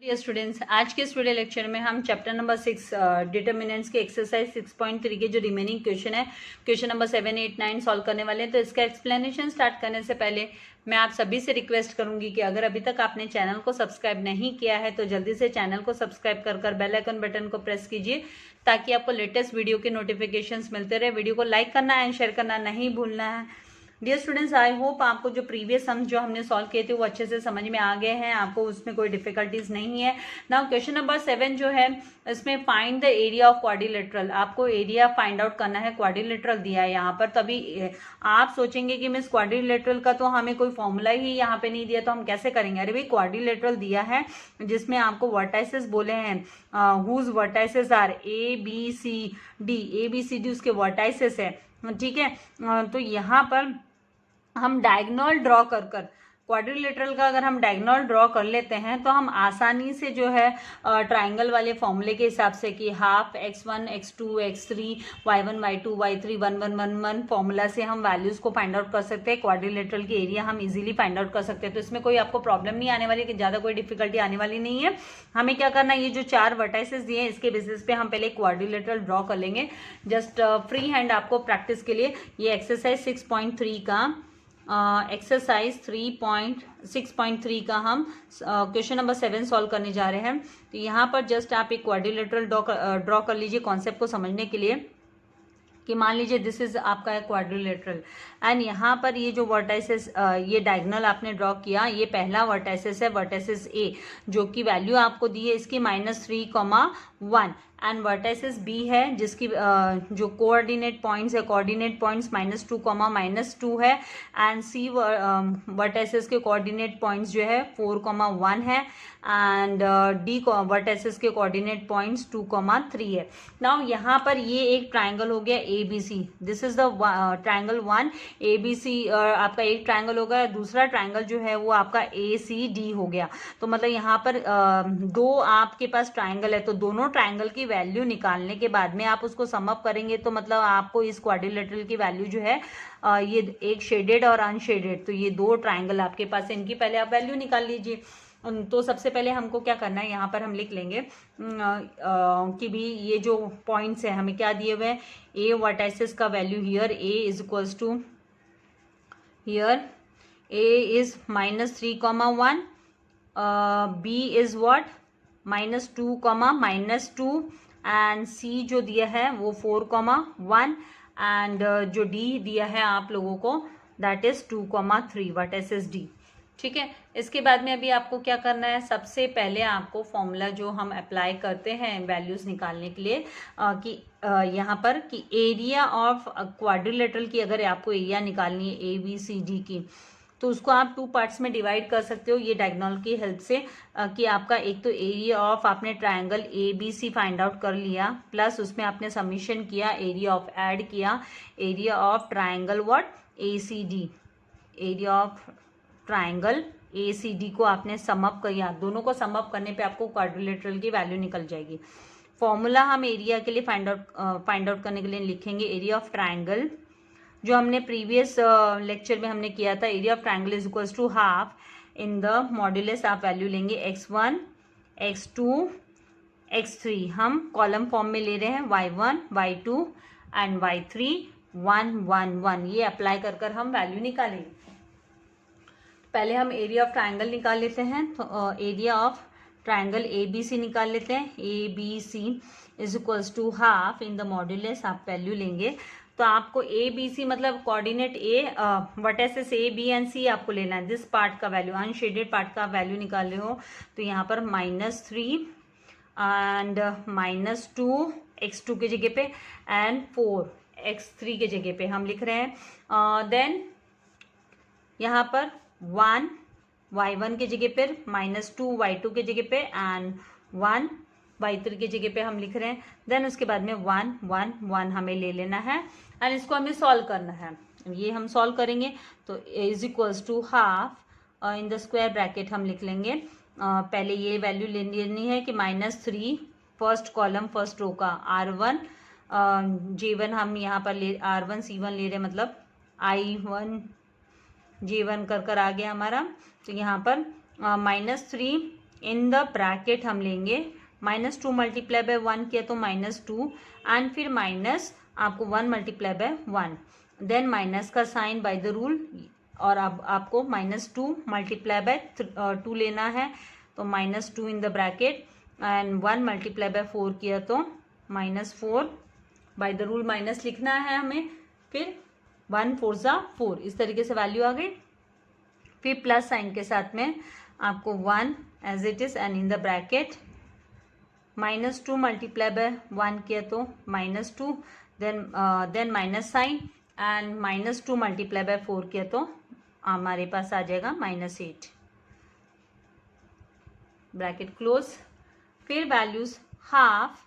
Dear students, आज के इस वीडियो लेक्चर में हम चैप्टर नंबर 6 डिटर्मिनेंट्स के एक्सरसाइज 6.3 के जो रिमेनिंग क्वेश्चन है, क्वेश्चन नंबर 7, 8, 9 सॉल्व करने वाले हैं। तो इसका एक्सप्लेनेशन स्टार्ट करने से पहले मैं आप सभी से रिक्वेस्ट करूंगी कि अगर अभी तक आपने चैनल को सब्सक्राइब नहीं किया है तो जल्दी से चैनल को सब्सक्राइब कर बेल आइकन बटन को प्रेस कीजिए ताकि आपको लेटेस्ट वीडियो के नोटिफिकेशंस मिलते रहे। वीडियो को लाइक करना एंड शेयर करना नहीं भूलना है। डियर स्टूडेंट्स, आई होप आपको जो प्रीवियस सम्स जो हमने सॉल्व किए थे वो अच्छे से समझ में आ गए हैं, आपको उसमें कोई डिफिकल्टीज नहीं है। नाउ क्वेश्चन नंबर 7 जो है इसमें find the area of quadrilateral, आपको एरिया फाइंड आउट करना है। क्वाड्रिलेटरल दिया है यहाँ पर, तभी आप सोचेंगे कि मिस क्वाड्रिलेटरल का तो हमें कोई फॉर्मूला ही यहाँ पे नहीं दिया तो हम कैसे करेंगे। अरे भाई, क्वाड्रिलेटरल दिया है जिसमें आपको वर्टाइसेस बोले हैं, whose vertices are A B C D उसके वर्टाइसेस है, ठीक है। तो यहाँ पर हम डायगोनल ड्रॉ कर क्वाड्रिलेटरल का अगर हम डायगोनल ड्रॉ कर लेते हैं तो हम आसानी से जो है ट्राइंगल वाले फॉर्मूले के हिसाब से कि half x1 x2 x3 y1 y2 y3 1 1 1 1 formula से हम वैल्यूज को फाइंड आउट कर सकते हैं। क्वाड्रिलेटरल की एरिया हम इजीली फाइंड आउट कर सकते हैं, तो इसमें कोई आपको प्रॉब्लम नहीं आने वाली, कि ज़्यादा कोई डिफिकल्टी आने वाली नहीं है। हमें क्या करना है, ये जो 4 वर्टाइसेस दिए हैं इसके बेसिस पे हम पहले क्वाड्रिलेटरल ड्रॉ कर लेंगे। जस्ट फ्री हैंड आपको प्रैक्टिस के लिए ये एक्सरसाइज 6.3 का एक्सरसाइज 6.3 का हम क्वेश्चन नंबर 7 सॉल्व करने जा रहे हैं। तो यहाँ पर जस्ट आप एक क्वाड्रिलेटरल ड्रॉ कर लीजिए कॉन्सेप्ट को समझने के लिए, कि मान लीजिए दिस इज आपका है क्वाड्रिलेटरल एंड यहाँ पर ये जो वर्टाइसेस ये डायगोनल आपने ड्रॉ किया, ये पहला वर्टाइसेस है, वर्टाइसेस ए, जो कि वैल्यू आपको दी है इसकी -3,1 एंड वर्टाइसेस बी है जिसकी जो कोऑर्डिनेट पॉइंट्स है, कोऑर्डिनेट पॉइंट्स -2, -2 है एंड सी वर्टाइसेस के कोऑर्डिनेट पॉइंट्स जो है 4,1 है एंड डी वर्टाइसेस के कोऑर्डिनेट पॉइंट्स 2,3 है। नाउ यहाँ पर ये एक ट्राइंगल हो गया ABC, this is the triangle 1 ABC, आपका एक ट्राइंगल हो गया, दूसरा ट्राइंगल जो है वो आपका ACD हो गया। तो मतलब यहाँ पर दो आपके पास ट्राइंगल है, तो दोनों ट्राइंगल की वैल्यू निकालने के बाद में आप उसको सम अप करेंगे तो मतलब आपको इस क्वाड्रिलेटरल की वैल्यू जो है ये एक शेडेड और अनशेडेड, तो ये दो ट्राइंगल आपके पास है, इनकी पहले आप वैल्यू निकाल लीजिए। तो सबसे पहले हमको क्या करना है, यहाँ पर हम लिख लेंगे कि भी ये जो पॉइंट्स है हमें क्या दिए हुए हैं, ए वर्टाइसेस का value here A is equals to, here A is -3,1, B is what -2, -2 and C जो दिया है वो 4,1 एंड जो डी दिया है आप लोगों को दैट इज 2,3 वर्टाइसेस डी, ठीक है। इसके बाद में अभी आपको क्या करना है, सबसे पहले आपको फॉर्मूला जो हम अप्लाई करते हैं वैल्यूज निकालने के लिए कि यहाँ पर कि एरिया ऑफ क्वाड्रिलेटरल की अगर आपको एरिया निकालनी है ABCD की, तो उसको आप 2 पार्ट्स में डिवाइड कर सकते हो ये डायगोनल की हेल्प से, कि आपका एक तो एरिया ऑफ आपने ट्राइंगल ABC फाइंड आउट कर लिया, प्लस उसमें आपने समीशन किया, एरिया ऑफ ऐड किया, area of triangle what ACD, area of triangle ACD को आपने सम अप किया, दोनों को सम अप करने पे आपको क्वाड्रिलेटरल की वैल्यू निकल जाएगी। फॉर्मूला हम एरिया के लिए फाइंड आउट करने के लिए लिखेंगे, एरिया ऑफ ट्राइंगल जो हमने प्रीवियस लेक्चर में हमने किया था, area of triangle is equals to half in the modulus, आप वैल्यू लेंगे x1 x2 x3, हम कॉलम फॉर्म में ले रहे हैं y1 y2 एंड y3 1 1 1, ये अप्लाई कर हम वैल्यू निकालेंगे। पहले हम एरिया ऑफ ट्राइंगल निकाल लेते हैं, तो एरिया ऑफ ट्राइंगल ABC निकाल लेते हैं, ABC is equals to half in the modulus, आप वैल्यू लेंगे तो आपको ABC मतलब coordinate A vertices A B and C आपको लेना है, दिस पार्ट का वैल्यू, अनशेडेड पार्ट का वैल्यू निकाल रहे हो तो यहाँ पर -3 एंड -2 x2 के जगह पे एंड 4 x3 के जगह पे हम लिख रहे हैं। देन यहाँ पर 1 y1 के जगह पर, -2 y2 के जगह पे एंड 1 y3 की जगह पे हम लिख रहे हैं। देन उसके बाद में 1 1 1 हमें ले लेना है एंड इसको हमें सॉल्व करना है। ये हम सॉल्व करेंगे तो is equals to half in the square bracket हम लिख लेंगे, पहले ये वैल्यू लेनी है कि -3 फर्स्ट कॉलम फर्स्ट रो का R1 J1 हम यहाँ पर R1 C1 ले रहे हैं, मतलब I1 J1 कर आ गया हमारा। तो यहाँ पर -3 इन द ब्रैकेट हम लेंगे -2 मल्टीप्लाई बाय 1 किया तो -2 एंड फिर माइनस आपको 1 मल्टीप्लाई बाय 1, देन माइनस का साइन बाय द रूल, और अब आपको -2 मल्टीप्लाई बाय 2 लेना है तो -2 इन the bracket and 1 multiply by 4 किया तो -4 बाय द रूल माइनस लिखना है हमें, फिर 1 4 ज़ा 4, इस तरीके से वैल्यू आ गई। फिर प्लस साइन के साथ में आपको 1 as it is and in the bracket -2 multiply by 1 किया तो -2, then minus sign and -2 multiply by 4 किया तो हमारे पास आ जाएगा -8, ब्रैकेट क्लोज। फिर values half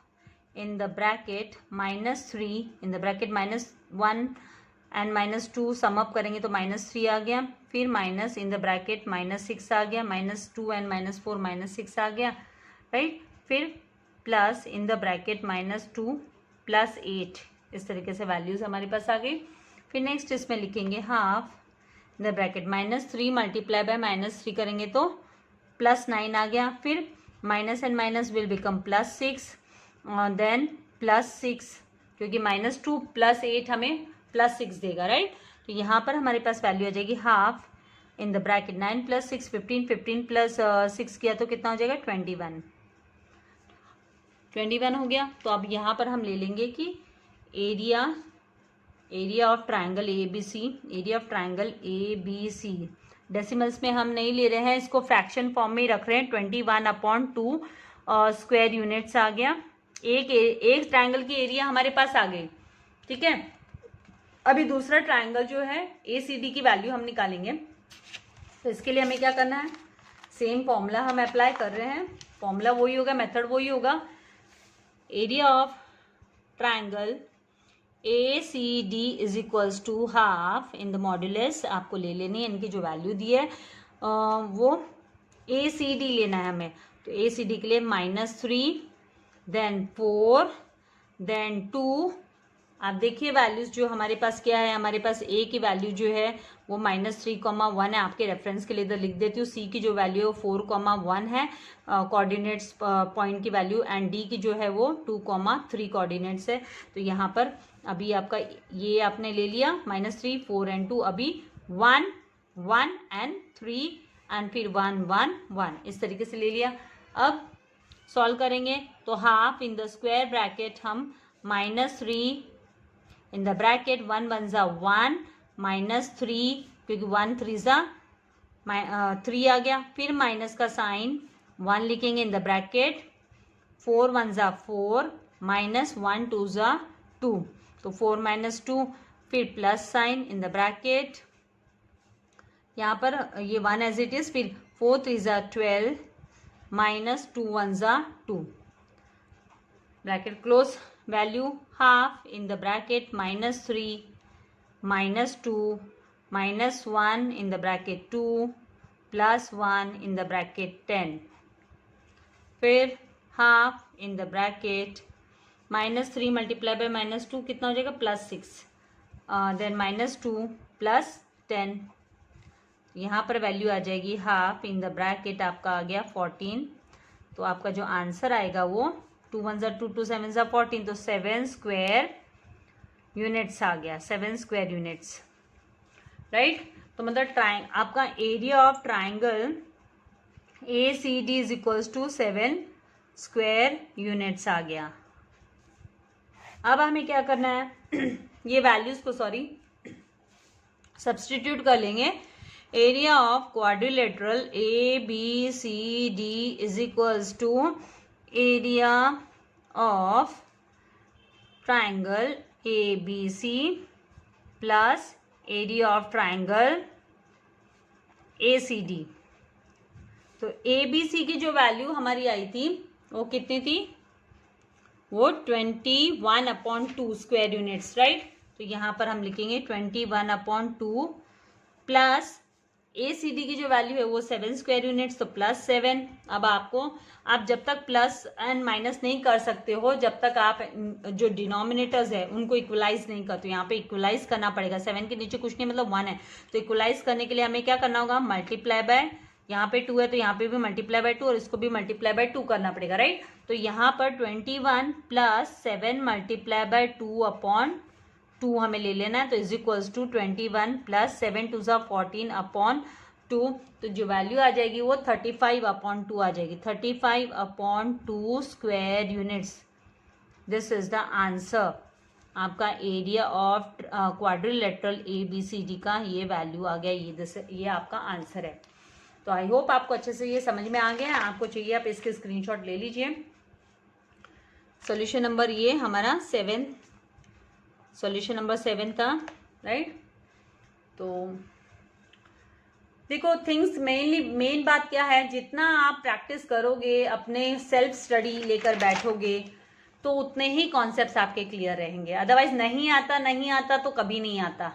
in the bracket -3 in the bracket -1 and -2 sum up करेंगे तो -3 आ गया, फिर माइनस इन द ब्रैकेट -6 आ गया, -2 एंड -4 -6 आ गया, राइट। फिर प्लस इन द ब्रैकेट -2 + 8, इस तरीके से वैल्यूज हमारे पास आ गई। फिर नेक्स्ट इसमें लिखेंगे half in the bracket -3 multiply by -3 करेंगे तो +9 आ गया, फिर minus and minus will become +6, then +6 क्योंकि -2 + 8 हमें +6 देगा, राइट। तो यहाँ पर हमारे पास वैल्यू आ जाएगी हाफ इन द ब्रैकेट 9 + 6 15, 15 + 6 किया तो कितना हो जाएगा 21 हो गया। तो अब यहाँ पर हम ले लेंगे कि area of triangle A B C, decimals में हम नहीं ले रहे हैं, इसको फ्रैक्शन फॉर्म में ही रख रहे हैं। 21/2 स्क्वायर यूनिट्स आ गया। एक ट्राइंगल की एरिया हमारे पास आ गई, ठीक है। अभी दूसरा ट्राइंगल जो है ACD की वैल्यू हम निकालेंगे, तो इसके लिए हमें क्या करना है, सेम फॉर्मूला हम अप्लाई कर रहे हैं, फॉर्मूला वही होगा, मेथड वही होगा। Area of triangle ACD is equals to half in the modulus, आपको ले लेनी है, इनकी जो वैल्यू दी है वो ACD लेना है हमें। तो ACD के लिए -3 देन 4 देन 2, आप देखिए वैल्यूज जो हमारे पास क्या है, हमारे पास A की वैल्यू जो है वो -3,1 है, आपके रेफरेंस के लिए इधर लिख देती हूँ। C की जो वैल्यू है वो 4,1 है कोऑर्डिनेट्स पॉइंट की वैल्यू, एंड D की जो है वो 2,3 कोऑर्डिनेट्स है। तो यहाँ पर अभी आपका ये आपने ले लिया -3 4 एंड 2, अभी 1 1 एंड 3 एंड फिर 1 1 1, इस तरीके से ले लिया। अब सॉल्व करेंगे तो half in the square bracket हम -3 इन द ब्रैकेट 1 1 ज़ा 1 -3 क्योंकि 1 3 ज़ा 3 आ गया, फिर माइनस का साइन 1 लिखेंगे इन द ब्रैकेट, 4 1 ज़ा 4 -1 2 ज़ा 2, तो 4 - 2, फिर plus sign in the bracket, यहाँ पर ये 1 एज इट इज, फिर 4 3 ज़ा 12 -2 1 ज़ा 2, bracket close. Value half in the bracket -3 -2 -1 in the bracket 2 +1 in the bracket 10, फिर half in the bracket -3 multiply bye -2 कितना हो जाएगा +6, देन -2 + 10, यहाँ पर वैल्यू आ जाएगी हाफ इन द ब्रैकेट आपका आ गया 14। तो आपका जो आंसर आएगा वो 2 1 ज़ा 2 2 7 ज़ा 14, तो 7 स्क्वायर यूनिट्स आ गया, 7 स्क्वायर यूनिट्स, राइट। तो मतलब आपका area of triangle ACD is equals to 7 square units आ गया। अब हमें क्या करना है ये वैल्यूज को सब्स्टिट्यूट कर लेंगे। Area of quadrilateral ABCD is equals to area of triangle ABC plus area of triangle ACD। तो ABC की जो वैल्यू हमारी आई थी वो कितनी थी, वो 21/2 स्क्वायर यूनिट्स, राइट। तो यहाँ पर हम लिखेंगे 21/2 प्लस ACD की जो वैल्यू है वो 7 स्क्वायर यूनिट्स, तो +7। अब आप जब तक प्लस एंड माइनस नहीं कर सकते हो, जब तक आप जो डिनोमिनेटर्स है उनको इक्वलाइज नहीं करते, यहाँ पे इक्वलाइज करना पड़ेगा। 7 के नीचे कुछ नहीं, मतलब 1 है, तो इक्वलाइज करने के लिए हमें क्या करना होगा, मल्टीप्लाई बाय यहाँ पे 2 है तो यहाँ पे भी मल्टीप्लाई बाय 2 और इसको भी मल्टीप्लाई बाय 2 करना पड़ेगा, राइट। तो यहाँ पर 21 प्लस 7 मल्टीप्लाई बाय 2 अपॉन 2 हमें ले लेना है, तो is equals to 21 plus 7 2 14 upon 2, तो जो वैल्यू आ जाएगी वो 35 अपॉन 2 आ जाएगी, 35 upon 2 square units. This is the answer. आपका एरिया ऑफ क्वाड्रिलेटरल ABCD का ये वैल्यू आ गया, ये आपका आंसर है। तो आई होप आपको अच्छे से ये समझ में आ गया है। आपको चाहिए आप इसके स्क्रीनशॉट ले लीजिए। सॉल्यूशन नंबर ये हमारा 7, सॉल्यूशन नंबर 7 था, राइट। तो देखो थिंग्स मेन बात क्या है, जितना आप प्रैक्टिस करोगे, अपने सेल्फ स्टडी लेकर बैठोगे तो उतने ही कॉन्सेप्ट्स आपके क्लियर रहेंगे। अदरवाइज नहीं आता तो कभी नहीं आता,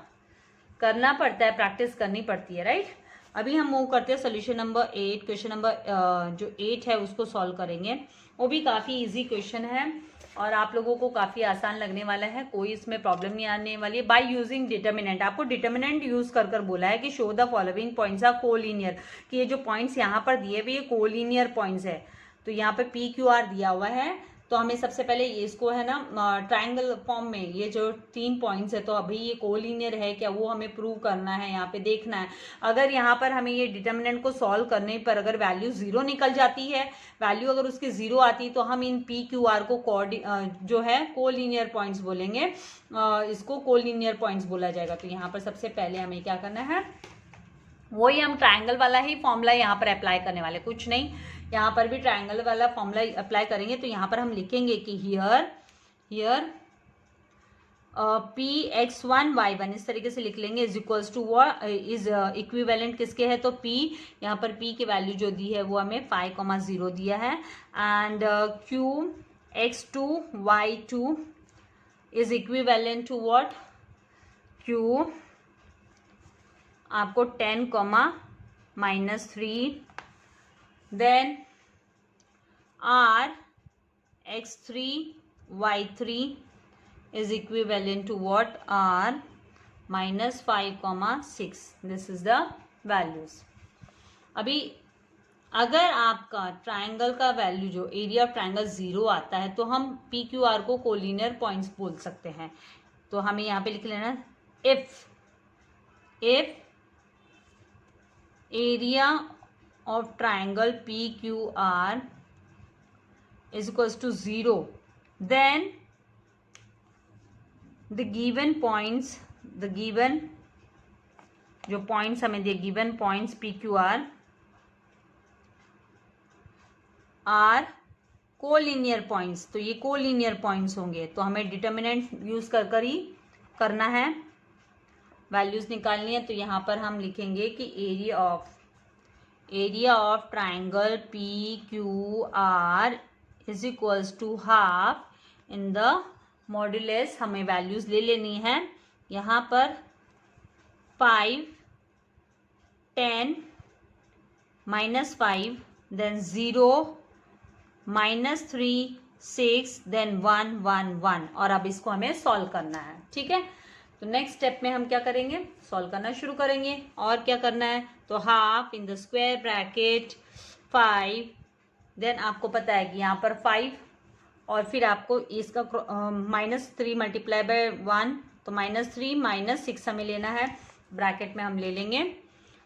करना पड़ता है, प्रैक्टिस करनी पड़ती है, राइट। अभी हम मूव करते हैं सोल्यूशन नंबर 8। क्वेश्चन नंबर जो 8 है उसको सॉल्व करेंगे। वो भी काफ़ी इजी क्वेश्चन है और आप लोगों को काफ़ी आसान लगने वाला है, कोई इसमें प्रॉब्लम नहीं आने वाली है। बाय यूजिंग डिटर्मिनेंट, आपको डिटर्मिनेंट यूज कर बोला है कि show the following points are collinear, कि ये जो पॉइंट्स यहाँ पर दिए हुए ये कोलिनियर पॉइंट्स है। तो यहाँ पर PQR दिया हुआ है, तो हमें सबसे पहले ये इसको है ना ट्रायंगल फॉर्म में ये जो 3 पॉइंट्स है, तो अभी ये कोलिनियर है क्या वो हमें प्रूव करना है, यहाँ पे देखना है। अगर यहाँ पर हमें ये डिटर्मिनेंट को सॉल्व करने पर अगर वैल्यू 0 निकल जाती है, वैल्यू अगर उसकी 0 आती है, तो हम इन PQR को जो है कोलिनियर पॉइंट्स बोलेंगे, इसको कोलिनियर पॉइंट्स बोला जाएगा। तो यहाँ पर सबसे पहले हमें क्या करना है, वही हम ट्रायंगल वाला ही फॉर्मूला यहाँ पर अप्लाई करने वाले, कुछ नहीं। यहाँ पर भी ट्रायंगल वाला फॉर्मूला अप्लाई करेंगे। तो यहाँ पर हम लिखेंगे कि हियर Px1 y1 इस तरीके से लिख लेंगे, is equals to what, is equivalent किसके है, तो P, यहाँ पर P की वैल्यू जो दी है वो हमें 5,0 दिया है। And Qx2 y2 is equivalent to what, Q आपको 10, -3, then R x3 y3 is equivalent to what, R -5, 6. This is the values. अभी अगर आपका ट्रायंगल का वैल्यू जो एरिया ऑफ ट्रायंगल 0 आता है, तो हम PQR को कोलिनियर पॉइंट्स बोल सकते हैं। तो हमें यहाँ पे लिख लेना, if area of triangle PQR is equals to 0, then the given points, जो points हमें दिए, given points PQR are collinear points. तो ये कोलिनियर पॉइंट्स होंगे, तो हमें डिटर्मिनेंट यूज कर ही करना है, वैल्यूज निकालनी है। तो यहाँ पर हम लिखेंगे कि area of triangle PQR is equals to half in the modulus, हमें वैल्यूज ले लेनी है यहाँ पर 5, 10, -5, देन 0, -3, 6, देन 1, 1, 1, और अब इसको हमें सॉल्व करना है, ठीक है। तो नेक्स्ट स्टेप में हम क्या करेंगे, सॉल्व करना शुरू करेंगे। और क्या करना है, तो half in the square bracket 5, then आपको पता है कि यहाँ पर 5 और फिर आपको इसका -3 मल्टीप्लाई बाय 1, तो -3 -6 हमें लेना है, ब्रैकेट में हम ले लेंगे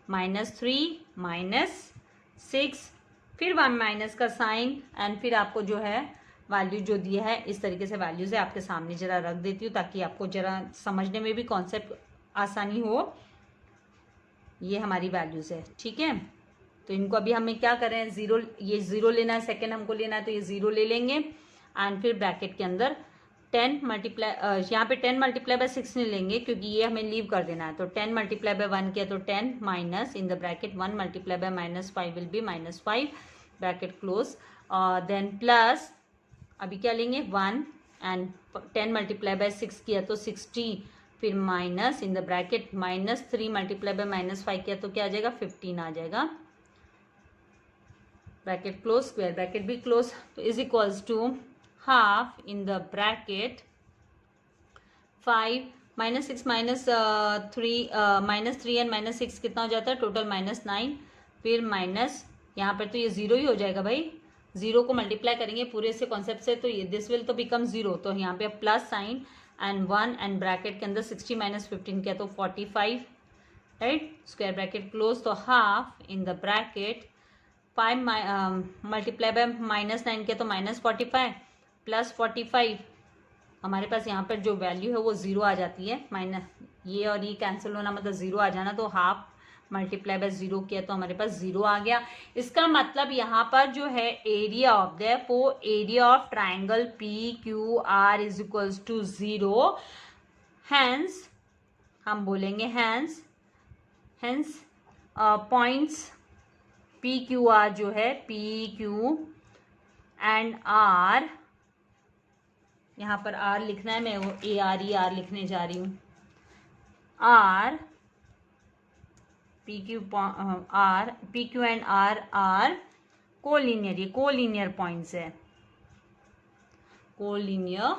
-3 -6, फिर 1 माइनस का साइन, एंड फिर आपको जो है वैल्यू जो दिया है, इस तरीके से वैल्यूज है आपके सामने जरा रख देती हूँ ताकि आपको जरा समझने में भी कॉन्सेप्ट आसानी हो। ये हमारी वैल्यूज है, ठीक है। तो इनको अभी हमें क्या करें, 0, ये 0 लेना है, सेकेंड हमको लेना है, तो ये 0 ले लेंगे एंड फिर ब्रैकेट के अंदर 10 मल्टीप्लाई, यहाँ पे 10 मल्टीप्लाई बाय 6 नहीं लेंगे क्योंकि ये हमें लीव कर देना है। तो 10 मल्टीप्लाई बाय 1 किया तो 10 minus in the bracket 1 multiply by -5 will be -5, bracket close, then plus अभी क्या लेंगे 1 एंड 10 मल्टीप्लाई बाय 6 किया तो 60, फिर minus in the bracket -3 multiply by -5 किया तो क्या आ जाएगा 15 आ जाएगा, ब्रैकेट क्लोज, स्क्वायर ब्रैकेट भी क्लोज। तो is equals to half in the bracket 5 -6 -3 -3 and -6 कितना हो जाता है टोटल -9, फिर माइनस, यहाँ पर तो ये 0 ही हो जाएगा भाई, 0 को मल्टीप्लाई करेंगे पूरे से कॉन्सेप्ट से, तो ये दिस विल तो बिकम 0, तो यहाँ पे plus sign and 1 and bracket के अंदर 60 माइनस 15 किया तो 45, राइट, स्क्वायर ब्रैकेट क्लोज, तो half in the bracket 5 multiply bye -9 किया तो -45 प्लस 45, हमारे पास यहाँ पर जो वैल्यू है वो 0 आ जाती है, माइनस ये और ये कैंसिल होना मतलब 0 आ जाना, तो हाफ मल्टीप्लाई बाय 0 किया तो हमारे पास 0 आ गया। इसका मतलब यहाँ पर जो है एरिया ऑफ द वो area of triangle P Q R is equals to 0, hence हम बोलेंगे hence points P Q R जो है पी क्यू एंड आर, यहाँ पर आर लिखना है, मैं वो ARE लिखने जा रही हूँ, R P Q and R are collinear, ये कोलिनियर पॉइंट्स है, कोलिनियर,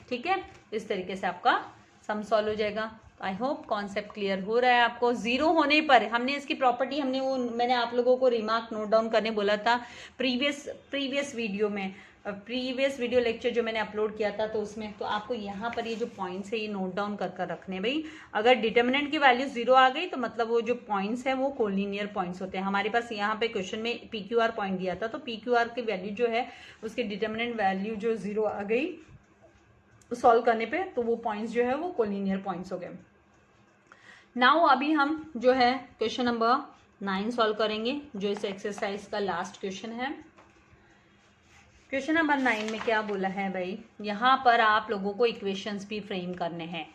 ठीक है। इस तरीके से आपका सम सॉल्व हो जाएगा। आई होप कॉन्सेप्ट क्लियर हो रहा है आपको। 0 होने पर हमने इसकी प्रॉपर्टी मैंने आप लोगों को रिमार्क नोट डाउन करने बोला था प्रीवियस वीडियो में, प्रीवियस वीडियो लेक्चर जो मैंने अपलोड किया था, तो उसमें तो आपको यहाँ पर ये जो पॉइंट्स है ये नोट डाउन कर रखने भाई। अगर डिटर्मिनेंट की वैल्यू 0 आ गई तो मतलब वो जो पॉइंट्स है वो कोलिनियर पॉइंट्स होते हैं। हमारे पास यहाँ पे क्वेश्चन में PQR पॉइंट दिया था, तो PQR की वैल्यू जो है उसकी डिटर्मिनेंट वैल्यू जो 0 आ गई सॉल्व करने पे, तो वो पॉइंट्स जो है वो कोलिनियर पॉइंट्स हो गए। नाउ अभी हम जो है क्वेश्चन नंबर 9 सॉल्व करेंगे, जो इस एक्सरसाइज का लास्ट क्वेश्चन है। क्वेश्चन नंबर 9 में क्या बोला है भाई, यहाँ पर आप लोगों को इक्वेशंस भी फ्रेम करने हैं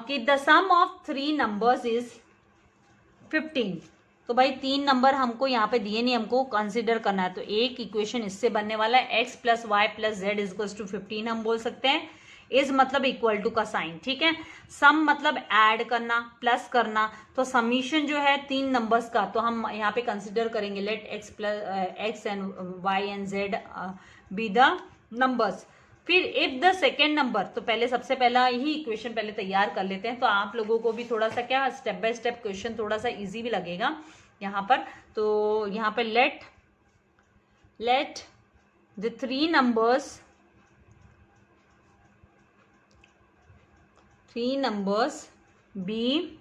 कि the sum of 3 numbers is 15। तो भाई 3 नंबर हमको यहाँ पे दिए नहीं, हमको कंसिडर करना है, तो एक इक्वेशन इससे बनने वाला है x plus Y plus z is equals to 15 हम बोल सकते हैं। इज मतलब इक्वल टू का साइन, ठीक है। सम मतलब ऐड करना, प्लस करना, तो समीशन जो है 3 नंबर्स का, तो हम यहाँ पे कंसिडर करेंगे let x and y and z be the numbers. फिर इफ द सेकेंड नंबर, तो पहले सबसे पहला ही इक्वेशन पहले तैयार कर लेते हैं, तो आप लोगों को भी थोड़ा सा क्या स्टेप बाय स्टेप क्वेश्चन थोड़ा सा इजी भी लगेगा यहाँ पर। तो यहाँ पर let the 3 numbers be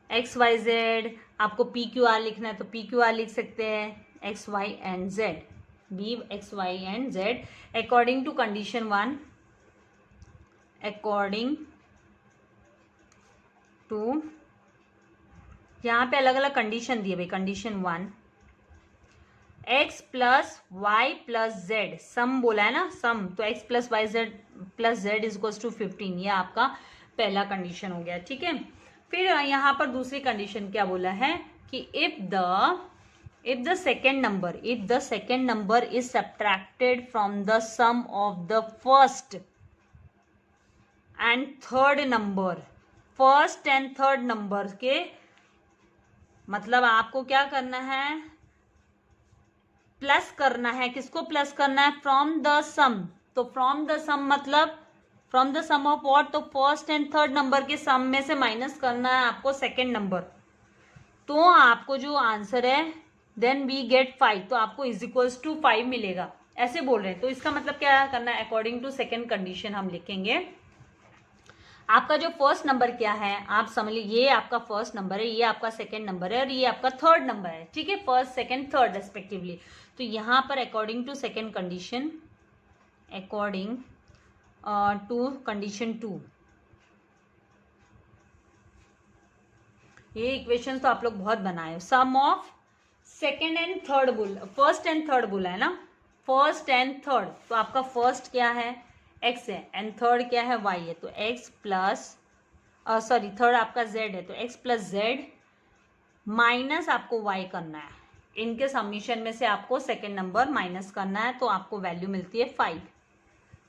X Y Z, आपको पी क्यू आर लिखना है तो पी क्यू आर लिख सकते हैं, X Y and Z, be X Y and Z according to condition 1, according to, यहाँ पे अलग अलग कंडीशन दिए भाई। Condition 1 x plus Y plus Z, sum बोला है ना, सम, तो x plus Y Z plus Z is equals to 15, ये आपका पहला कंडीशन हो गया, ठीक है। फिर यहाँ पर दूसरी कंडीशन क्या बोला है कि if the second number is subtracted from the sum of the first and third number के, मतलब आपको क्या करना है, प्लस करना है। किसको प्लस करना है, फ्रॉम द सम, तो फ्रॉम द सम मतलब from the sum of what, तो फर्स्ट एंड थर्ड नंबर के सम में से माइनस करना है आपको सेकेंड नंबर, तो आपको जो आंसर है देन वी गेट 5, तो आपको इज इक्वल्स टू 5 मिलेगा, ऐसे बोल रहे हैं। तो इसका मतलब क्या करना है, अकॉर्डिंग टू सेकेंड कंडीशन हम लिखेंगे। आपका जो फर्स्ट नंबर क्या है, आप समझ लीजिए, ये आपका फर्स्ट नंबर है, ये आपका सेकंड नंबर है और ये आपका थर्ड नंबर है, ठीक है, फर्स्ट सेकंड थर्ड रेस्पेक्टिवली। तो यहाँ पर according to second condition, according to condition 2, ये इक्वेशन तो आप लोग बहुत बनाए हो। Sum of second and third first and third बोला है ना, फर्स्ट एंड थर्ड, तो आपका फर्स्ट क्या है, x है, एंड थर्ड क्या है, y है, तो x प्लस थर्ड आपका z है, तो x प्लस जेड माइनस आपको y करना है। इनके समीशन में से आपको सेकेंड नंबर माइनस करना है, तो आपको वैल्यू मिलती है 5,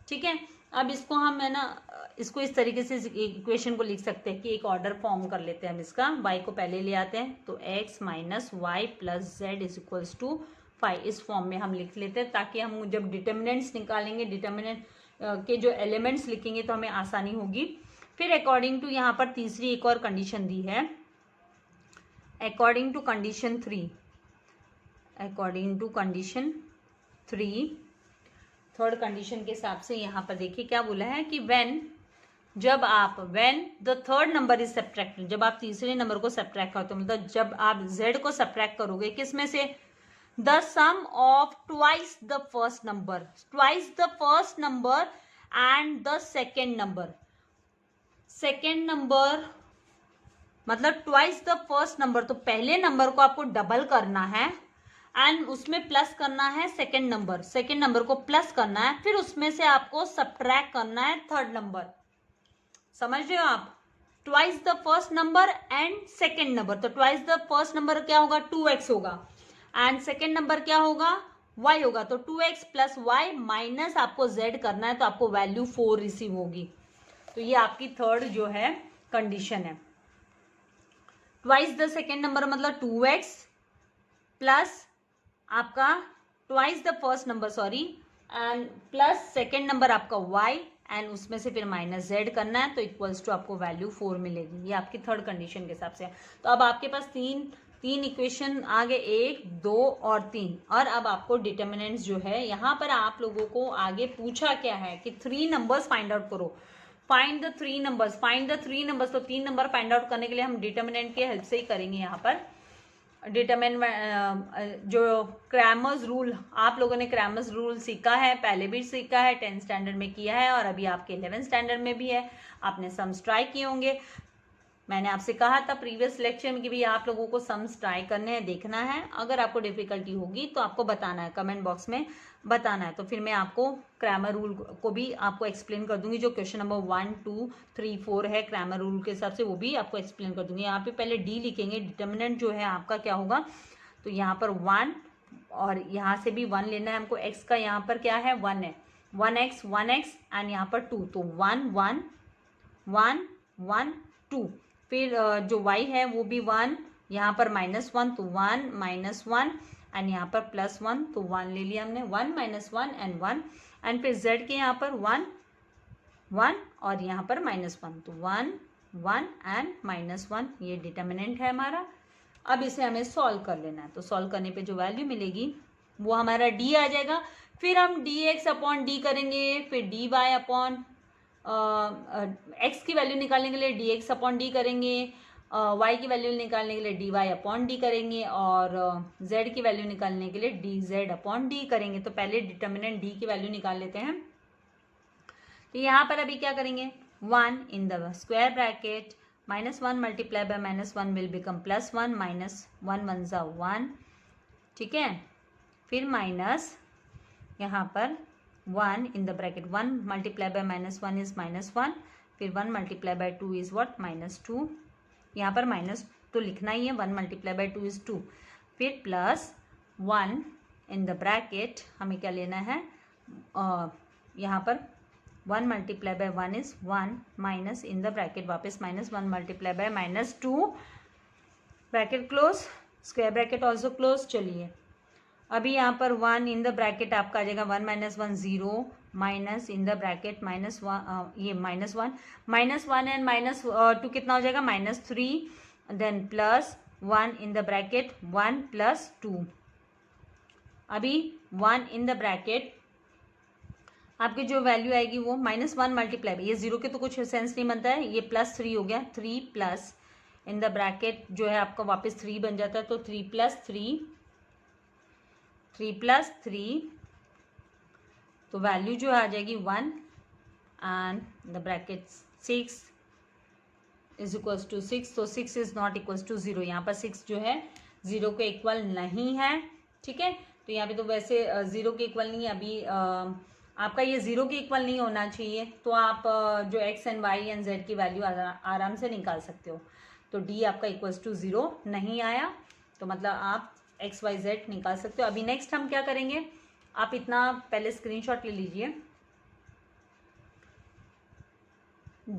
ठीक है। अब इसको हम है ना, इसको इस तरीके से इक्वेशन को लिख सकते हैं कि एक ऑर्डर फॉर्म कर लेते हैं हम इसका, y को पहले ले आते हैं, तो x minus y plus Z is equals to 5, इस फॉर्म में हम लिख लेते हैं, ताकि हम जब डिटर्मिनेंट्स निकालेंगे, डिटर्मिनेंट के जो एलिमेंट्स लिखेंगे तो हमें आसानी होगी। फिर अकॉर्डिंग टू यहाँ पर तीसरी एक और कंडीशन दी है according to condition 3, according to condition 3, third condition के हिसाब से यहाँ पर देखिए क्या बोला है कि when the third number is subtracted, जब आप तीसरे नंबर को सब्ट्रैक्ट करते हो, मतलब जब आप z को सब्ट्रैक्ट करोगे किस में से, the sum of twice the first number, twice the first number and the second number, second number मतलब ट्वाइस द फर्स्ट नंबर, तो पहले नंबर को आपको डबल करना है एंड उसमें प्लस करना है सेकेंड नंबर को प्लस करना है, फिर उसमें से आपको सब्ट्रैक्ट करना है थर्ड नंबर। समझ रहे हो आप, twice the first number and second number, तो ट्वाइस द फर्स्ट नंबर क्या होगा 2x होगा एंड सेकेंड नंबर क्या होगा y होगा, तो 2x प्लस वाई माइनस आपको z करना है, तो आपको वैल्यू 4 रिसीव होगी। तो ये आपकी थर्ड जो है कंडीशन है। ट्वाइस द सेकेंड नंबर मतलब 2x प्लस आपका twice the first number sorry and plus second number आपका y एंड उसमें से फिर माइनस z करना है, तो इक्वल्स टू आपको वैल्यू 4 मिलेगी। ये आपकी थर्ड कंडीशन के हिसाब से है। तो अब आपके पास तीन इक्वेशन आ गए, 1, 2 और 3, और अब आपको डिटर्मिनेंट्स जो है यहाँ पर आप लोगों को आगे पूछा क्या है कि 3 नंबर्स फाइंड आउट करो, फाइंड द 3 नंबर्स, तो 3 नंबर फाइंड आउट करने के लिए हम डिटर्मिनेंट के हेल्प से ही करेंगे। यहाँ पर डिटरमिन जो क्रैमर्स रूल, आप लोगों ने क्रैमर्स रूल सीखा है, पहले भी सीखा है, 10th स्टैंडर्ड में किया है और अभी आपके 11th स्टैंडर्ड में भी है, आपने सम्स ट्राई किए होंगे। मैंने आपसे कहा था प्रीवियस लेक्चर में कि भी आप लोगों को सम्स ट्राई करने हैं, देखना है, अगर आपको डिफिकल्टी होगी तो आपको बताना है, कमेंट बॉक्स में बताना है, तो फिर मैं आपको क्रैमर रूल को भी आपको एक्सप्लेन कर दूंगी। जो क्वेश्चन नंबर 1, 2, 3, 4 है क्रैमर रूल के हिसाब से, वो भी आपको एक्सप्लेन कर दूंगी। यहाँ पे पहले डी लिखेंगे, डिटर्मिनेंट जो है आपका क्या होगा, तो यहाँ पर 1 और यहाँ से भी 1 लेना है हमको, x का यहाँ पर क्या है 1 है, 1x एंड यहाँ पर 2, तो 1 1 1 1 2, फिर जो y है वो भी 1, यहाँ पर -1 तो 1 -1 एंड यहाँ पर +1 तो 1 ले लिया हमने, 1 -1 एंड 1 एंड फिर z के यहाँ पर 1 1 और यहाँ पर -1 तो 1 1 एंड -1, ये डिटर्मिनेंट है हमारा। अब इसे हमें सॉल्व कर लेना है, तो सॉल्व करने पे जो वैल्यू मिलेगी वो हमारा d आ जाएगा। फिर हम dx अपॉन d करेंगे, फिर dy अपॉन x की वैल्यू निकालने के लिए dx अपॉन d करेंगे, y की वैल्यू निकालने के लिए dy अपॉन d करेंगे और z की वैल्यू निकालने के लिए dz अपॉन d करेंगे। तो पहले डिटर्मिनेंट d की वैल्यू निकाल लेते हैं। तो यहाँ पर अभी क्या करेंगे, 1 in the square bracket -1 multiply by -1 will become +1, -1 1 ज़ा 1, ठीक है, फिर माइनस यहाँ पर 1 in the bracket 1 multiplied by -1 is -1, फिर 1 multiplied by 2 is what -2, यहाँ पर माइनस तो लिखना ही है, 1 multiplied by 2 is 2, फिर +1 in the bracket हमें क्या लेना है, यहाँ पर 1 multiplied by 1 is 1 minus in the bracket वापस -1 multiplied by -2 bracket close, square bracket also close. चलिए अभी यहाँ पर 1 इन द ब्रैकेट आपका आ जाएगा 1 -1 0 माइनस इन द ब्रैकेट -1 ये -1 एंड -2 कितना हो जाएगा -3, देन +1 इन द ब्रैकेट 1 + 2, अभी 1 इन द ब्रैकेट आपकी जो वैल्यू आएगी वो -1 मल्टीप्लाई, ये 0 के तो कुछ सेंस नहीं बनता है, ये +3 हो गया, 3 प्लस इन द ब्रैकेट जो है आपका वापस 3 बन जाता है, तो 3 + 3 तो वैल्यू जो आ जाएगी 1 and the bracket 6 is equals to 6, तो 6 इज नॉट इक्वल्स टू 0, यहाँ पर 6 जो है 0 के इक्वल नहीं है, ठीक है। तो यहाँ पे तो वैसे 0 के इक्वल नहीं है, अभी आपका ये 0 के इक्वल नहीं होना चाहिए, तो आप जो x and y and z की वैल्यू आराम से निकाल सकते हो। तो d आपका इक्वल्स टू 0 नहीं आया, तो मतलब आप x y z निकाल सकते हो। अभी नेक्स्ट हम क्या करेंगे, आप इतना पहले स्क्रीनशॉट ले लीजिए,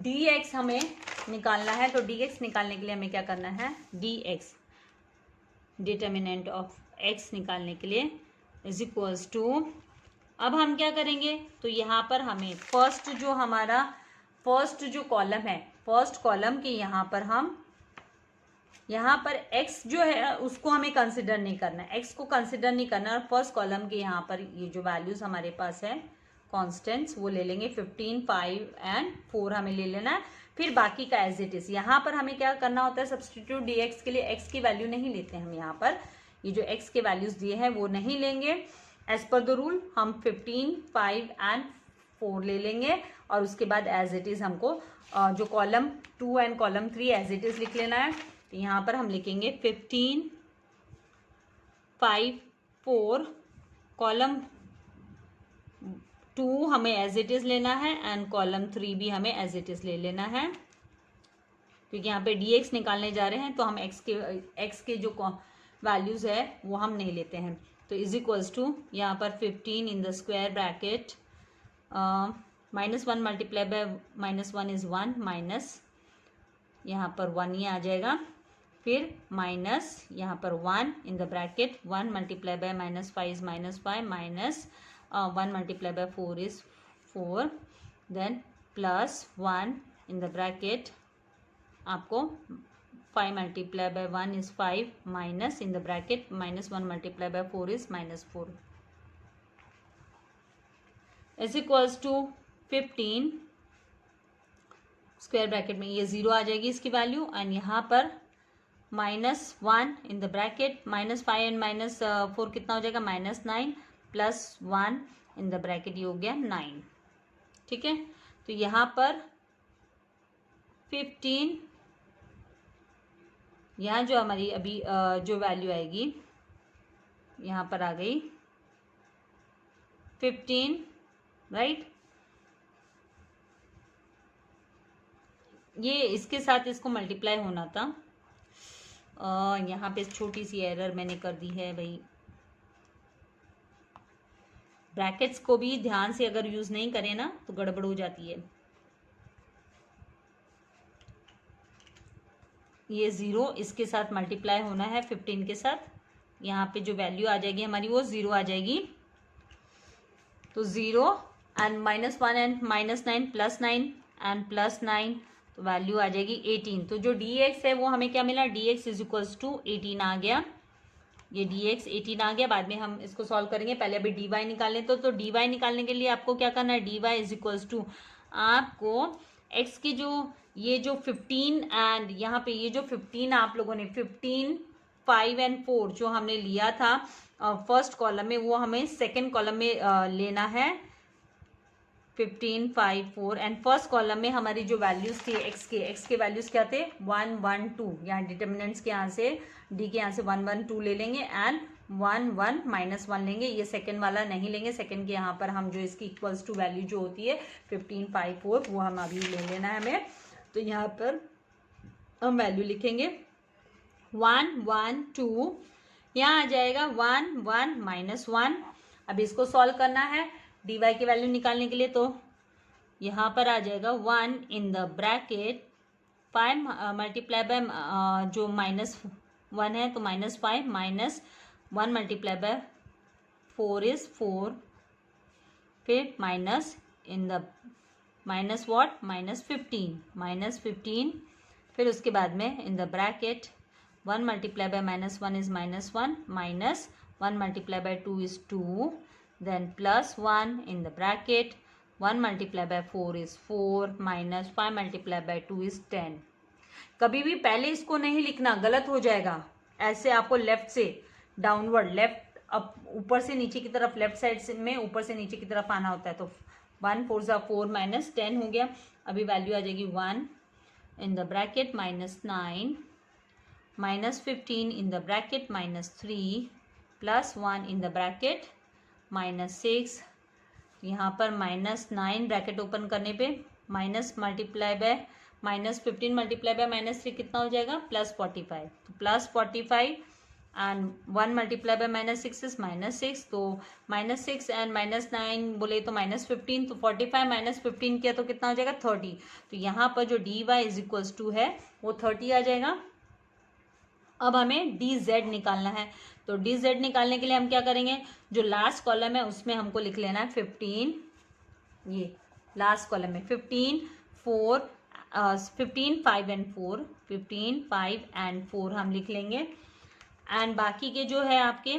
dx हमें निकालना है, तो dx निकालने के लिए हमें क्या करना है, dx डिटर्मिनेंट ऑफ x निकालने के लिए इज इक्वल्स टू, अब हम क्या करेंगे, तो यहाँ पर हमें फर्स्ट जो कॉलम है, फर्स्ट कॉलम के यहाँ पर हम यहाँ पर x जो है उसको हमें कंसिडर नहीं करना है, x को कंसिडर नहीं करना। और फर्स्ट कॉलम के यहाँ पर ये जो वैल्यूज हमारे पास है कॉन्स्टेंट्स वो ले लेंगे 15, 5 एंड 4 हमें ले लेना है। फिर बाकी का एज इट इज। यहाँ पर हमें क्या करना होता है, सब्सटीट्यूट dx के लिए x की वैल्यू नहीं लेते हम। यहाँ पर ये जो x के वैल्यूज दिए हैं वो नहीं लेंगे। एज पर द रूल हम 15, 5 एंड 4 ले लेंगे और उसके बाद एज इट इज हमको जो column 2 and column 3 as it is लिख लेना है। तो यहाँ पर हम लिखेंगे 15, 5, 4, कॉलम 2 हमें एज इट इज लेना है एंड कॉलम 3 भी हमें एज इट इज ले लेना है, क्योंकि यहाँ पे dx निकालने जा रहे हैं तो हम x के जो वैल्यूज है वो हम नहीं लेते हैं। तो इज इक्वल्स टू यहाँ पर 15 इन the square bracket -1 multiply by -1 is 1, minus यहाँ पर 1 ही आ जाएगा। फिर माइनस यहाँ पर 1 in the bracket 1 multiply by -5 is -5, minus 1 multiply by 4 is 4, then plus 1 in the bracket आपको 5 multiply by 1 is 5, minus in the bracket -1 multiply by 4 is -4 is equals to 15 square bracket में ये 0 आ जाएगी इसकी value, and यहाँ पर -1 in the bracket -5 and -4 कितना हो जाएगा -9, प्लस 1 इन द ब्रैकेट ये हो गया 9। ठीक है, तो यहाँ पर 15, यहाँ जो हमारी अभी जो वैल्यू आएगी यहाँ पर आ गई 15, राइट। ये इसके साथ इसको मल्टीप्लाई होना था। यहाँ पे छोटी सी एरर मैंने कर दी है भाई। ब्रैकेट्स को भी ध्यान से अगर यूज नहीं करें ना तो गड़बड़ हो जाती है। ये 0 इसके साथ मल्टीप्लाई होना है 15 के साथ, यहाँ पे जो वैल्यू आ जाएगी हमारी वो 0 आ जाएगी। तो 0 and -1 and -9 plus 9 and plus 9, तो वैल्यू आ जाएगी 18। तो जो dx है वो हमें क्या मिला, dx इज इक्वल्स टू 18 आ गया। ये dx 18 आ गया। बाद में हम इसको सॉल्व करेंगे, पहले अभी dy निकालें। तो dy निकालने के लिए आपको क्या करना है, dy इज इक्वल्स टू आपको x की जो ये जो 15 एंड यहाँ पे ये जो 15 आप लोगों ने 15, 5 एंड 4 जो हमने लिया था फर्स्ट कॉलम में, वो हमें सेकेंड कॉलम में लेना है 15, 5, 4 एंड फर्स्ट कॉलम में हमारी जो वैल्यूज थी x के वैल्यूज क्या थे 1, 1, 2। यहाँ डिटर्मिनेंट्स के यहाँ से d के यहाँ से 1, 1, 2 ले लेंगे एंड 1, 1, -1 लेंगे। ये सेकंड वाला नहीं लेंगे, सेकंड के यहाँ पर हम जो इसकी इक्वल्स टू वैल्यू जो होती है 15, 5, 4 वो हम अभी ले लेना है हमें। तो यहाँ पर हम वैल्यू लिखेंगे 1, 1, 2, यहाँ आ जाएगा 1, 1, -1। अब इसको सॉल्व करना है dy की वैल्यू निकालने के लिए, तो यहाँ पर आ जाएगा 1 in the bracket 5 multiply bye जो -1 है तो -5, माइनस 1 मल्टीप्लाई बाय 4 इज 4, फिर minus in the minus what -15, फिर उसके बाद में इन the bracket 1 multiply by -1 is -1, minus 1 multiply bye 2 is 2, then plus 1 in the bracket 1 multiplied by 4 is 4, minus 5 multiplied by 2 is 10। कभी भी पहले इसको नहीं लिखना, गलत हो जाएगा। ऐसे आपको लेफ्ट से डाउनवर्ड, लेफ्ट अप ऊपर से नीचे की तरफ, लेफ्ट साइड में ऊपर से नीचे की तरफ आना होता है। तो 1 4 = 4 माइनस 10 हो गया। अभी वैल्यू आ जाएगी 1 in the bracket -9, -15 in the bracket -3, plus 1 in the bracket -6। यहाँ पर -9 ब्रैकेट ओपन करने पे minus multiply by -15 multiply by -3 कितना हो जाएगा +45। तो +45 एंड 1 मल्टीप्लाई बाय -6 इज -6। तो -6 एंड -9 बोले तो -15, तो 45 -15 किया तो कितना हो जाएगा 30। तो यहाँ पर जो dy इज इक्वल्स टू है वो 30 आ जाएगा। अब हमें dz निकालना है। तो dz निकालने के लिए हम क्या करेंगे, जो लास्ट कॉलम है उसमें हमको लिख लेना है 15, ये लास्ट कॉलम में 15, 4 15, 5 एंड 4, 15, 5 एंड 4 हम लिख लेंगे। एंड बाकी के जो है आपके,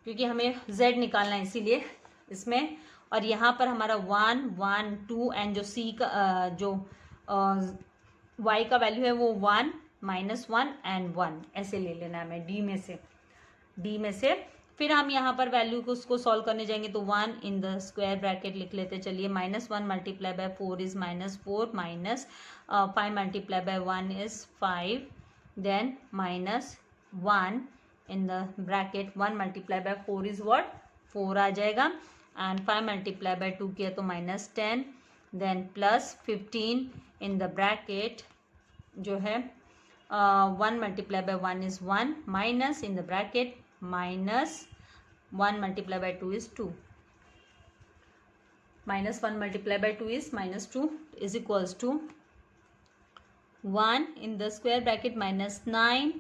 क्योंकि हमें z निकालना है इसीलिए इसमें, और यहाँ पर हमारा 1, 1, 2 एंड जो c का जो y का वैल्यू है वो 1, -1 एंड 1 ऐसे ले लेना है हमें d में से। फिर हम यहाँ पर वैल्यू को उसको सॉल्व करने जाएंगे तो 1 इन द स्क्वायर ब्रैकेट लिख लेते चलिए। -1 multiply by 4 is -4, minus 5 multiply by 1 is 5, then -1 in the bracket 1 multiply by 4 is what 4 आ जाएगा, एंड 5 मल्टीप्लाई बाय 2 किया तो -10, देन +15 इन द ब्रैकेट जो है 1 multiply by 1 is 1, minus in the bracket -1 multiplied by 2 is 2, -1 multiplied by 2 is -2 is equals to 1 in the square bracket -9,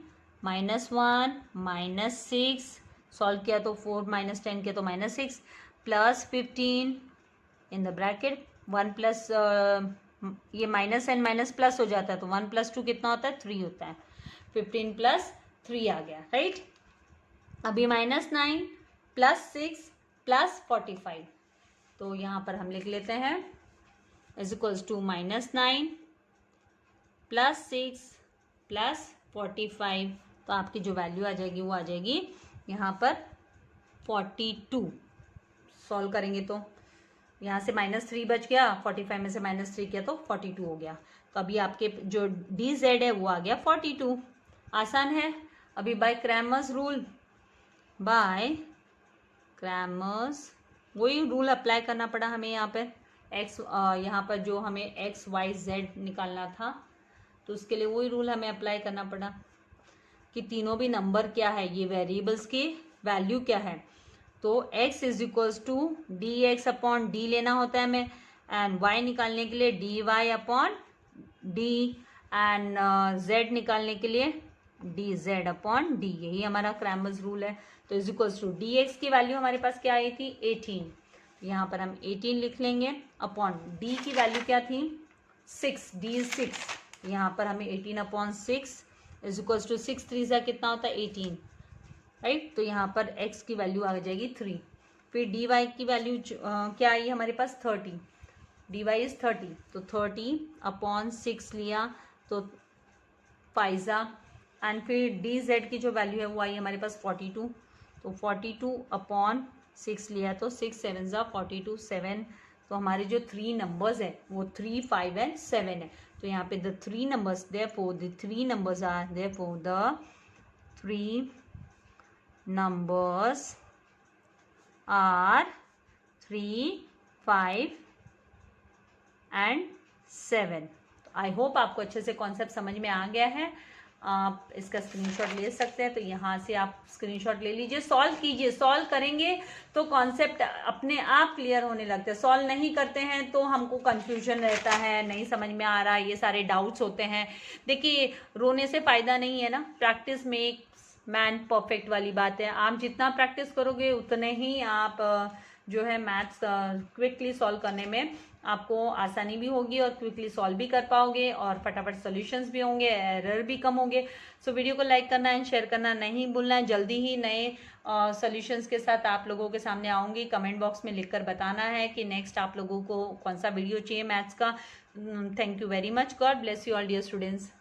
-1, -6, solve किया तो 4 -10 किया तो -6, +15 इन द ब्रैकेट 1 प्लस ये minus and minus plus हो जाता है तो 1 + 2 कितना होता है 3 होता है, 15 + 3 आ गया, राइट। अभी -9 + 6 + 45, तो यहाँ पर हम लिख लेते हैं इज इक्वल्स टू -9 + 6 + 45, तो आपकी जो वैल्यू आ जाएगी वो आ जाएगी यहाँ पर 42। सॉल्व करेंगे तो यहाँ से -3 बच गया, 45 में से -3 किया तो 42 हो गया। तो अभी आपके जो dz है वो आ गया 42। आसान है। अभी बाय क्रैमर्स रूल, वही रूल अप्लाई करना पड़ा हमें यहाँ पर यहाँ पर जो हमें x, y, z निकालना था तो उसके लिए वही रूल हमें अप्लाई करना पड़ा कि तीनों भी नंबर क्या है, ये वेरिएबल्स की वैल्यू क्या है। तो x is equals to dx upon d लेना होता है हमें, एंड y निकालने के लिए dy upon d, and z निकालने के लिए dz अपॉन d, यही हमारा क्रैमर्स रूल है। तो इज इक्वल्स टू dx की वैल्यू हमारे पास क्या आई थी 18, यहाँ पर हम 18 लिख लेंगे, अपॉन d की वैल्यू क्या थी 6, d इज 6, यहाँ पर हमें 18 अपॉन 6 इज इक्वल्स टू 6 3 सा कितना होता है 18, राइट। तो यहाँ पर x की वैल्यू आ जाएगी 3। फिर dy की वैल्यू क्या आई हमारे पास 30, dy इज 30, तो 30 अपॉन 6 लिया तो 5 एंड फिर dz की जो वैल्यू है वो आई हमारे पास 42, तो 42 अपॉन 6 लिया तो 6 7 42 7, तो हमारे जो 3 नंबर्स है वो 3, 5 एंड 7 है। तो यहाँ पे the 3 numbers therefore the 3 numbers are therefore the 3 numbers are 3, 5 and 7। I hope आपको अच्छे से कॉन्सेप्ट समझ में आ गया है। आप इसका स्क्रीनशॉट ले सकते हैं, तो यहाँ से आप स्क्रीनशॉट ले लीजिए, सॉल्व कीजिए। सॉल्व करेंगे तो कॉन्सेप्ट अपने आप क्लियर होने लगते हैं, सॉल्व नहीं करते हैं तो हमको कंफ्यूजन रहता है, नहीं समझ में आ रहा, ये सारे डाउट्स होते हैं। देखिए रोने से फ़ायदा नहीं है ना, प्रैक्टिस मेक्स मैन परफेक्ट वाली बात है। आप जितना प्रैक्टिस करोगे उतने ही आप जो है मैथ्स क्विकली सॉल्व करने में आपको आसानी भी होगी और क्विकली सॉल्व भी कर पाओगे और फटाफट सॉल्यूशंस भी होंगे, एरर भी कम होंगे। सो वीडियो को लाइक करना एंड शेयर करना नहीं भूलना है। जल्दी ही नए सॉल्यूशंस के साथ आप लोगों के सामने आऊँगी। कमेंट बॉक्स में लिखकर बताना है कि नेक्स्ट आप लोगों को कौन सा वीडियो चाहिए मैथ्स का। Thank you very much. God bless you all dear students.